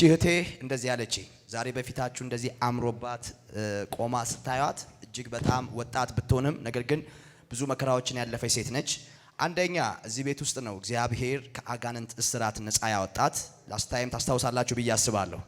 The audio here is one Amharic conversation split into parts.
እህቴ እንደዚህ ያለች ዛሬ በፊታችሁ እንደዚህ አምሮባት ቆማ ስታዩት እጅግ በጣም ወጣት ብትሆንም ነገር ግን ብዙ መከራዎችን ያለፈች ሴት ነች። አንደኛ እዚህ ቤት ውስጥ ነው እግዚአብሔር ከአጋንንት እስራት ነፃ ያወጣት። ላስታይም ታስታውሳላችሁ ብዬ አስባለሁ።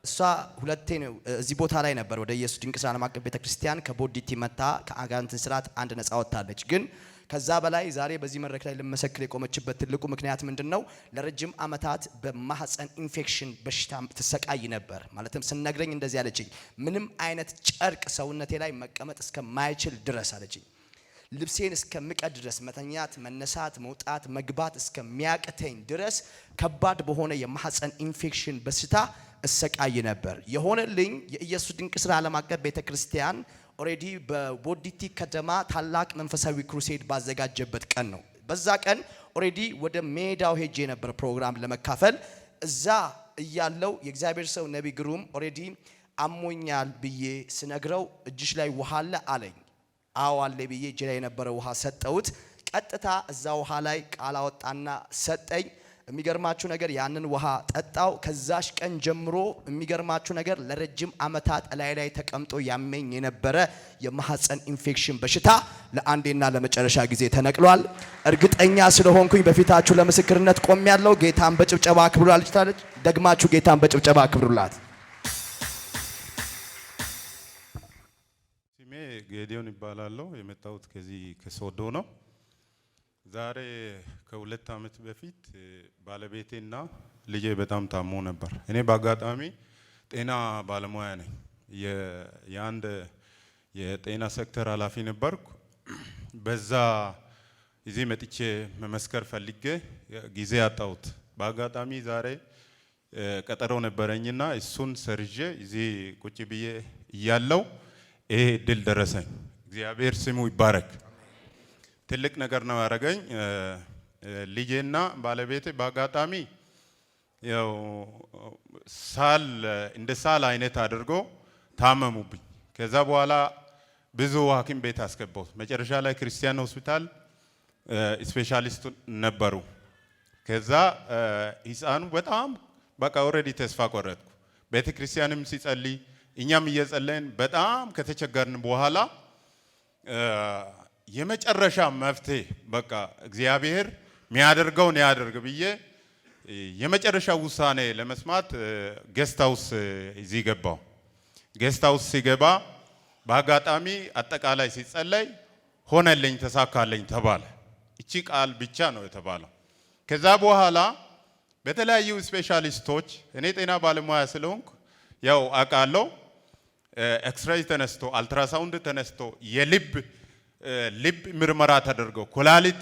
እሷ ሁለቴ ነው እዚህ ቦታ ላይ ነበር ወደ ኢየሱስ ድንቅ ስራ ዓለም አቀፍ ቤተክርስቲያን ከቦዲቲ መጣ ከአጋንንት እስራት አንድ ነፃ ወጣለች። ግን ከዛ በላይ ዛሬ በዚህ መድረክ ላይ ለመሰክር የቆመችበት ትልቁ ምክንያት ምንድነው? ለረጅም ዓመታት በማህፀን ኢንፌክሽን በሽታ ተሰቃይ ነበር። ማለትም ስነግረኝ እንደዚህ አለችኝ፣ ምንም አይነት ጨርቅ ሰውነቴ ላይ መቀመጥ እስከማይችል ድረስ አለችኝ። ልብሴን እስከምቀድ ድረስ መተኛት፣ መነሳት፣ መውጣት፣ መግባት እስከሚያቅተኝ ድረስ ከባድ በሆነ የማህፀን ኢንፌክሽን በሽታ እሰቃይ ነበር። የሆነልኝ የኢየሱስ ድንቅ ስራ ዓለም አቀፍ ቤተክርስቲያን ኦሬዲ በቦዲቲ ከተማ ታላቅ መንፈሳዊ ክሩሴድ ባዘጋጀበት ቀን ነው። በዛ ቀን ኦሬዲ ወደ ሜዳው ሄጄ ነበር ፕሮግራም ለመካፈል። እዛ እያለው የእግዚአብሔር ሰው ነብይ ግሩም ኦሬዲ አሞኛል ብዬ ስነግረው እጅሽ ላይ ውሃ አለ አለኝ። አዎ አለ ብዬ እጅ ላይ የነበረ ውሃ ሰጠሁት። ቀጥታ እዛ ውሃ ላይ ቃል አወጣና ሰጠኝ። የሚገርማችሁ ነገር ያንን ውሃ ጠጣው። ከዛሽ ቀን ጀምሮ የሚገርማችሁ ነገር ለረጅም ዓመታት ላይ ተቀምጦ ያመኝ የነበረ የማህፀን ኢንፌክሽን በሽታ ለአንዴና ለመጨረሻ ጊዜ ተነቅሏል። እርግጠኛ ስለሆንኩኝ በፊታችሁ ለምስክርነት ቆሜያለሁ። ጌታን በጭብጨባ አክብሩላችሁ። ደግማችሁ ጌታን በጭብጨባ አክብሩላት። ስሜ ጌዲዮን ይባላለሁ። የመጣሁት ከዚህ ከሶዶ ነው። ዛሬ ከሁለት ዓመት በፊት ባለቤቴና ልጄ በጣም ታሞ ነበር። እኔ በአጋጣሚ ጤና ባለሙያ ነኝ። የአንድ የጤና ሴክተር ኃላፊ ነበርኩ። በዛ እዚህ መጥቼ መመስከር ፈልጌ ጊዜ አጣሁት። በአጋጣሚ ዛሬ ቀጠሮ ነበረኝና እሱን ሰርዤ እዚህ ቁጭ ብዬ እያለው ይሄ እድል ደረሰኝ። እግዚአብሔር ስሙ ይባረክ። ትልቅ ነገር ነው ያደረገኝ። ልጄና ባለቤቴ በአጋጣሚ ያው እንደ ሳል አይነት አድርጎ ታመሙብኝ። ከዛ በኋላ ብዙ ሐኪም ቤት አስገባሁት። መጨረሻ ላይ ክርስቲያን ሆስፒታል ስፔሻሊስት ነበሩ። ከዛ ህፃኑ በጣም በቃ ኦልሬዲ ተስፋ ቆረጥኩ። ቤተ ክርስቲያንም ሲጸልይ እኛም እየጸለይን በጣም ከተቸገርን በኋላ የመጨረሻ መፍትሄ በቃ እግዚአብሔር የሚያደርገውን ያደርግ ብዬ የመጨረሻ ውሳኔ ለመስማት ጌስት ሃውስ እዚህ ገባው። ጌስት ሃውስ ሲገባ በአጋጣሚ አጠቃላይ ሲጸለይ ሆነልኝ፣ ተሳካለኝ ተባለ። እቺ ቃል ብቻ ነው የተባለው። ከዛ በኋላ በተለያዩ ስፔሻሊስቶች እኔ ጤና ባለሙያ ስለሆንኩ ያው አውቃለሁ። ኤክስሬይ ተነስቶ አልትራሳውንድ ተነስቶ ልብ ምርመራ ተደርጎ ኩላሊት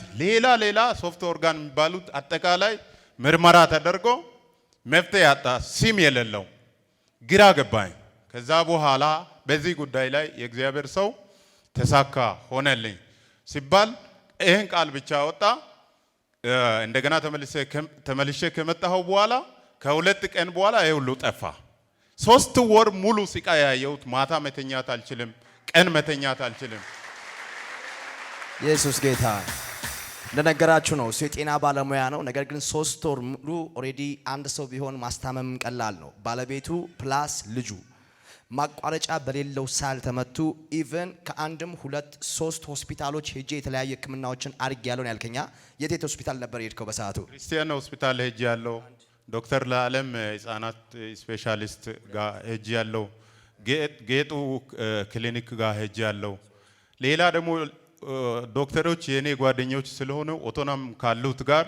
ሌላ ሶፍት ኦርጋን የሚባሉት አጠቃላይ ምርመራ ተደርጎ መፍትሄ ያጣ ሲም የሌለው ግራ ገባኝ። ከዛ በኋላ በዚህ ጉዳይ ላይ የእግዚአብሔር ሰው ተሳካ ሆነልኝ ሲባል ይሄን ቃል ብቻ ወጣ። እንደገና ተመልሼ ከመጣሁ በኋላ ከሁለት ቀን በኋላ ይሄ ሁሉ ጠፋ። 3 ወር ሙሉ ስቃይ ያየሁት። ማታ መተኛት አልችልም፣ ቀን መተኛት አልችልም። ኢየሱስ ጌታ እንደነገራችሁ ነው። እሱ የጤና ባለሙያ ነው። ነገር ግን 3 ወር ሙሉ ኦሬዲ አንድ ሰው ቢሆን ማስታመም ቀላል ነው። ባለቤቱ ፕላስ ልጁ ማቋረጫ በሌለው ሳል ተመቱ። ኢቭን ከአንድም 2 3 ሆስፒታሎች ሄጄ የተለያየ ሕክምናዎችን አድርጌያለሁ ያልከኛ የት ሆስፒታል ነበር የሄድከው? በሰዓቱ ክርስቲያን ሆስፒታል ሄጄያለሁ። ዶክተር ለዓለም ህፃናት ስፔሻሊስት ጋር ሄጄያለሁ። ጌጡ ክሊኒክ ጋር ሄጄያለሁ። ሌላ ደግሞ ዶክተሮች የኔ ጓደኞች ስለሆነ ኦቶናም ካሉት ጋር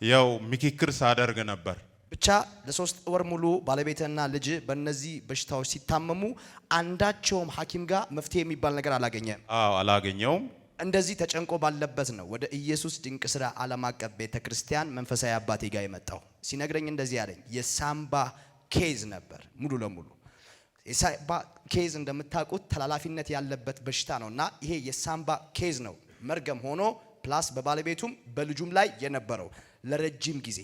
ያው ምክክር ሳደርግ ነበር። ብቻ ለ3 ወር ሙሉ ባለቤትና ልጅ በእነዚህ በሽታዎች ሲታመሙ አንዳቸውም ሐኪም ጋር መፍትሄ የሚባል ነገር አላገኘም። አላገኘውም። እንደዚህ ተጨንቆ ባለበት ነው ወደ ኢየሱስ ድንቅ ስራ ዓለም አቀፍ ቤተክርስቲያን መንፈሳዊ አባቴ ጋር የመጣው። ሲነግረኝ እንደዚህ ያለኝ የሳምባ ኬዝ ነበር ሙሉ ለሙሉ። የሳምባ ኬዝ እንደምታውቁት ተላላፊነት ያለበት በሽታ ነውና ይሄ የሳምባ ኬዝ ነው መርገም ሆኖ ፕላስ በባለቤቱም በልጁም ላይ የነበረው ለረጅም ጊዜ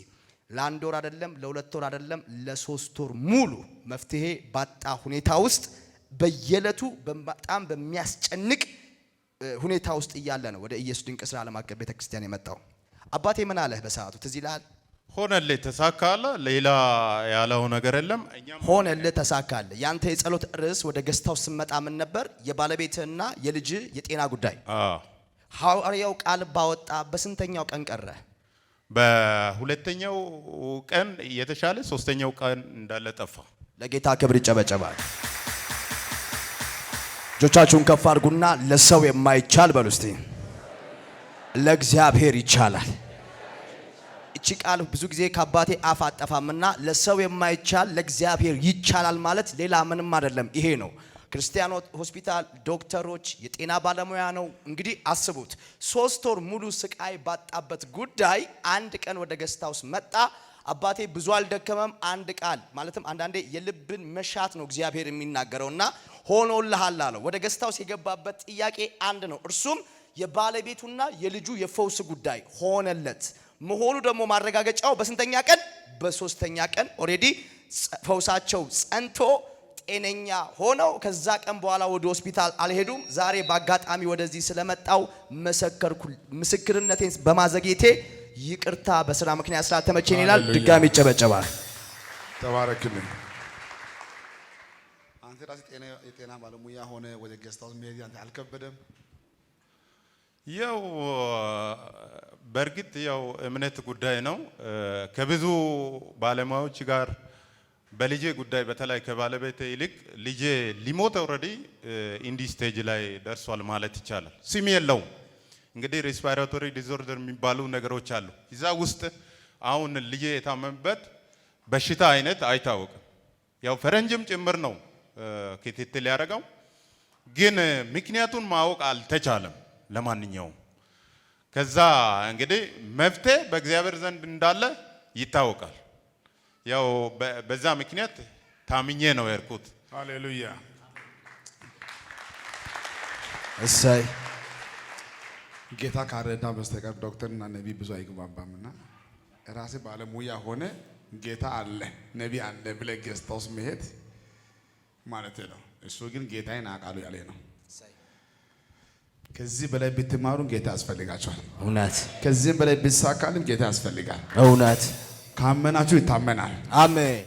ለ1 ወር አይደለም ለ2 ወር አይደለም ለ3 ወር ሙሉ መፍትሄ ባጣ ሁኔታ ውስጥ በየለቱ በጣም በሚያስጨንቅ ሁኔታ ውስጥ እያለ ነው ወደ ኢየሱስ ድንቅ ስራ ዓለም አቀፍ ቤተክርስቲያን የመጣው። አባቴ ምን አለህ በሰዓቱ ትዝ ይልሃል? ሆነልህ ተሳካለ። ሌላ ያለው ነገር የለም። ሆነልህ ተሳካለ። ያንተ የጸሎት ርዕስ ወደ ገስታው ስመጣ ምን ነበር? የባለቤትህና የልጅ የጤና ጉዳይ። ሐዋርያው ቃል ባወጣ በስንተኛው ቀን ቀረ? በሁለተኛው ቀን የተሻለ፣ ሶስተኛው ቀን እንዳለ ጠፋ። ለጌታ ክብር ይጨበጨባል። እጆቻችሁን ከፍ አድርጉና ለሰው የማይቻል በሉ እስቲ ለእግዚአብሔር ይቻላል። እቺ ቃል ብዙ ጊዜ ከአባቴ አፍ አጠፋምና ለሰው የማይቻል ለእግዚአብሔር ይቻላል ማለት ሌላ ምንም አይደለም። ይሄ ነው ክርስቲያን ሆስፒታል ዶክተሮች የጤና ባለሙያ ነው። እንግዲህ አስቡት 3 ወር ሙሉ ስቃይ ባጣበት ጉዳይ አንድ ቀን ወደ ገስታውስ መጣ። አባቴ ብዙ አልደከመም። አንድ ቃል ማለትም አንዳንዴ የልብን መሻት ነው እግዚአብሔር የሚናገረውና ሆኖልሃል አለው። ወደ ገስታውስ የገባበት ጥያቄ አንድ ነው። እርሱም የባለቤቱና የልጁ የፈውስ ጉዳይ ሆነለት። መሆኑ ደግሞ ማረጋገጫው በስንተኛ ቀን? በ3ኛ ቀን ኦሬዲ ፈውሳቸው ጸንቶ ጤነኛ ሆነው ከዛ ቀን በኋላ ወደ ሆስፒታል አልሄዱም። ዛሬ በአጋጣሚ ወደዚህ ስለመጣው መሰከርኩ። ምስክርነቴን በማዘግየቴ ይቅርታ በስራ ምክንያት ስላልተመቸኝ ይላል። ድጋሚ ይጨበጨባል። ተባረክልኝ። አንተ ራስህ የጤና ባለሙያ ሆነ ወደ ገስታውስ መሄድ አንተ አልከበደም? ያው በእርግጥ ያው እምነት ጉዳይ ነው። ከብዙ ባለሙያዎች ጋር በልጄ ጉዳይ በተለይ ከባለቤቴ ይልቅ ልጄ ሊሞት ኦልሬዲ ኢንዲ ስቴጅ ላይ ደርሷል ማለት ይቻላል። ስም የለውም እንግዲህ ሬስፓይራቶሪ ዲስኦርደር የሚባሉ ነገሮች አሉ። እዛ ውስጥ አሁን ልጄ የታመመበት በሽታ አይነት አይታወቅም። ያው ፈረንጅም ጭምር ነው ክትትል ያደረገው፣ ግን ምክንያቱን ማወቅ አልተቻለም። ለማንኛውም ከዛ እንግዲህ መፍትሄ በእግዚአብሔር ዘንድ እንዳለ ይታወቃል። ያው በዛ ምክንያት ታምኜ ነው ያልኩት። ሃሌሉያ እሰይ። ጌታ ካረዳ በስተቀር ዶክተርና ነቢ ብዙ አይግባባምና ራሴ ባለሙያ ሆነ ጌታ አለ ነቢ አለ ብለህ ገስታውስ መሄድ ማለት ነው። እሱ ግን ጌታዬን አውቃለሁ ያለ ነው። ከዚህ በላይ ብትማሩ ጌታ ያስፈልጋቸዋል። እውነት። ከዚህም በላይ ብትሳካልም ጌታ ያስፈልጋል። እውነት። ካመናችሁ ይታመናል። አሜን።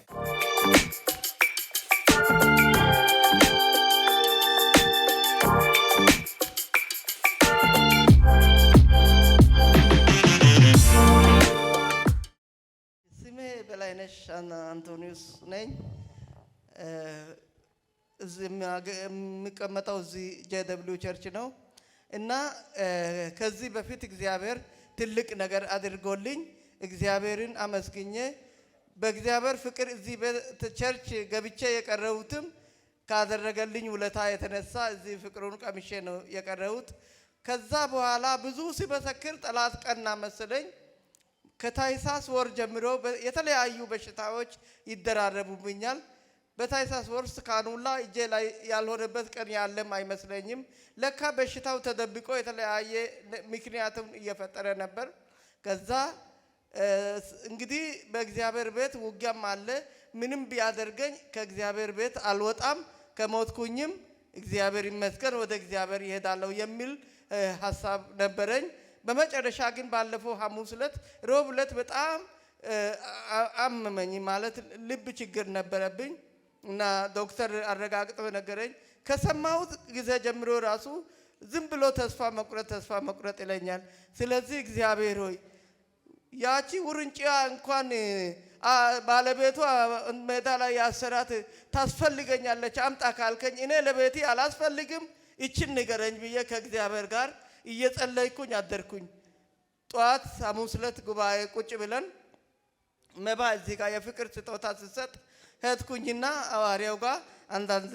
ስሜ በላይነሽ አንቶኒዮስ ነኝ። እዚህ የሚቀመጠው እዚህ ጄደብሊው ቸርች ነው እና ከዚህ በፊት እግዚአብሔር ትልቅ ነገር አድርጎልኝ እግዚአብሔርን አመስግኜ በእግዚአብሔር ፍቅር እዚህ ቸርች ገብቼ የቀረሁትም ካደረገልኝ ውለታ የተነሳ እዚህ ፍቅሩን ቀምሼ ነው የቀረሁት። ከዛ በኋላ ብዙ ሲመሰክር ጠላት ቀና መሰለኝ። ከታይሳስ ወር ጀምሮ የተለያዩ በሽታዎች ይደራረቡብኛል። በታይሳስ ወር ካኑላ እጄ ላይ ያልሆነበት ቀን ያለም አይመስለኝም። ለካ በሽታው ተደብቆ የተለያየ ምክንያቱም እየፈጠረ ነበር። ከዛ እንግዲህ በእግዚአብሔር ቤት ውጊያም አለ። ምንም ቢያደርገኝ ከእግዚአብሔር ቤት አልወጣም፣ ከሞትኩኝም እግዚአብሔር ይመስገን ወደ እግዚአብሔር ይሄዳለሁ የሚል ሀሳብ ነበረኝ። በመጨረሻ ግን ባለፈው ሐሙስ ዕለት ሮብ ዕለት በጣም አመመኝ። ማለት ልብ ችግር ነበረብኝ እና ዶክተር አረጋግጦ ነገረኝ። ከሰማሁት ጊዜ ጀምሮ ራሱ ዝም ብሎ ተስፋ መቁረጥ ይለኛል። ስለዚህ እግዚአብሔር ሆይ ያቺ ውርንጭያ እንኳን ባለቤቷ ሜዳ ላይ ያሰራት ታስፈልገኛለች፣ አምጣ ካልከኝ እኔ ለቤቴ አላስፈልግም፣ እችን ንገረኝ ብዬ ከእግዚአብሔር ጋር እየጸለይኩኝ አደርኩኝ። ጠዋት ሐሙስ ዕለት ጉባኤ ቁጭ ብለን መባ እዚህ ጋር የፍቅር ስጦታ ስሰጥ ሄድኩኝና ሐዋርያው ጋር አንዳንድ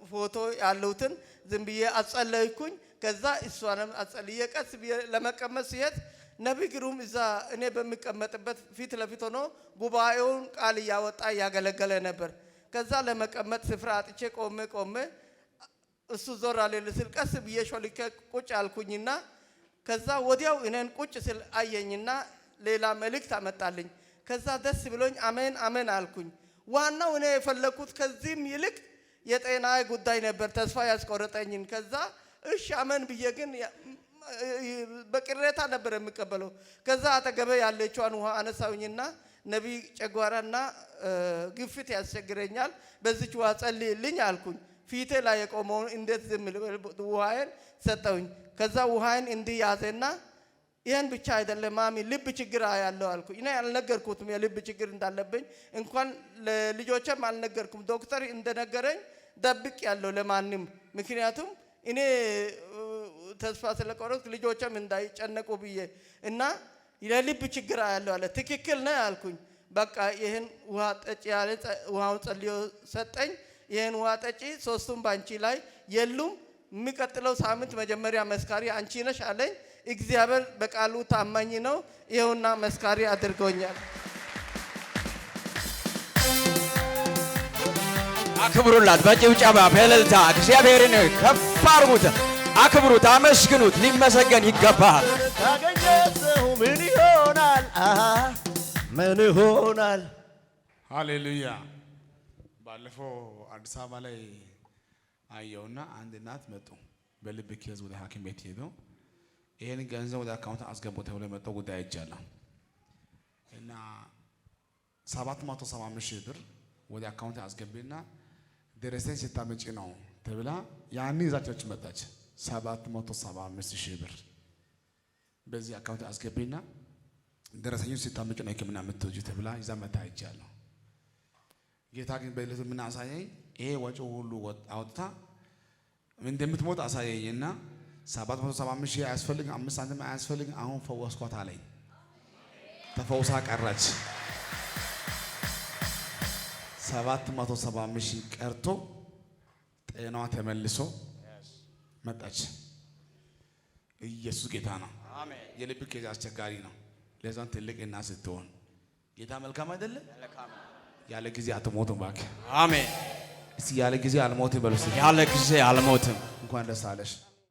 ፎቶ ያሉትን ዝም ብዬ አጸለይኩኝ። ከዛ እሷንም አጸልዬ ቀስ ብዬ ለመቀመጥ ሲሄድ ነቢይ ግሩም እዛ እኔ በሚቀመጥበት ፊት ለፊት ሆኖ ጉባኤውን ቃል እያወጣ እያገለገለ ነበር። ከዛ ለመቀመጥ ስፍራ አጥቼ ቆሜ እሱ ዞር አለል ስል ቀስ ብዬ ሾልኬ ቁጭ አልኩኝና ከዛ ወዲያው እኔን ቁጭ ስል አየኝና ሌላ መልእክት አመጣልኝ። ከዛ ደስ ብሎኝ አሜን አሜን አልኩኝ። ዋናው እኔ የፈለኩት ከዚህም ይልቅ የጤና ጉዳይ ነበር ተስፋ ያስቆረጠኝን። ከዛ እሺ አሜን ብዬ ግን በቅሬታ ነበር የሚቀበለው። ከዛ አጠገቤ ያለችዋን ውሃ አነሳውኝና ነቢይ ጨጓራና ግፊት ያስቸግረኛል፣ በዚች ውሃ ጸልይልኝ አልኩኝ። ፊቴ ላይ የቆመውን እንዴት ዝም ውሃዬን ሰጠውኝ። ከዛ ውሃዬን እንዲህ ያዘና ይሄን ብቻ አይደለም ማሚ ልብ ችግር ያለው አልኩኝ። እኔ አልነገርኩትም የልብ ችግር እንዳለብኝ እንኳን ለልጆቼም አልነገርኩም። ዶክተር እንደነገረኝ ደብቅ ያለው ለማንም ምክንያቱም እኔ ተስፋ ስለቆረጥኩ ልጆቼም እንዳይጨነቁ ብዬ እና የልብ ችግር ያለው አለ። ትክክል ነው አልኩኝ። በቃ ይሄን ውሃ ጠጪ ያለ ውሃውን ጸልዮ ሰጠኝ። ይሄን ውሃ ጠጪ፣ ሶስቱም ባንቺ ላይ የሉም። የሚቀጥለው ሳምንት መጀመሪያ መስካሪ አንቺ ነሽ አለኝ። እግዚአብሔር በቃሉ ታማኝ ነው። ይኸውና መስካሪ አድርጎኛል። አክብሩላት በጭብጨባ በእልልታ እግዚአብሔርን ከፍ አድርጉት፣ አክብሩት፣ አመስግኑት። ሊመሰገን ይገባል። ካገኘ ሰው ምን ይሆናል? ምን ይሆናል? ሃሌሉያ። ባለፈው አዲስ አበባ ላይ አየውና አንድ እናት መጡ። በልብ ኬዝ ወደ ሐኪም ቤት ሄደው ይሄን ገንዘብ ወደ አካውንት አስገቡ ተብሎ መጣው ጉዳይ አይቻለሁ እና 775 ሺህ ብር ወደ አካውንት አስገቢና ደረሰኝ ስታመጪ ነው ተብላ ያኔ ይዛች መጣች። 775 ሺህ ብር በዚህ አካውንት አስገቢና ደረሰኙን ስታመጪ ነው ሕክምና የምትወጪው ተብላ ይዛ መጣ አይቻለሁ። ጌታ ግን በእለቱ ምን አሳየኝ? ይሄ ወጪው ሁሉ አውጥታ እንደምትሞት አሳየኝና 775 ሺህ አያስፈልግም፣ 5 ሳንቲም አያስፈልግም፣ አሁን ፈወስኳት አለኝ። ተፈውሳ ቀረች። 775 ሺህ ቀርቶ ጤናዋ ተመልሶ መጣች። ኢየሱስ ጌታ ነው። አሜን። የልብ ኬዝ አስቸጋሪ ነው። ለዛን ትልቅ እና ስትሆን ጌታ መልካም አይደለ? ያለ ጊዜ አትሞትም እባክህ። አሜን። እስቲ ያለ ጊዜ አልሞትም በሉ። ያለ ጊዜ አልሞትም። እንኳን ደስ አለሽ።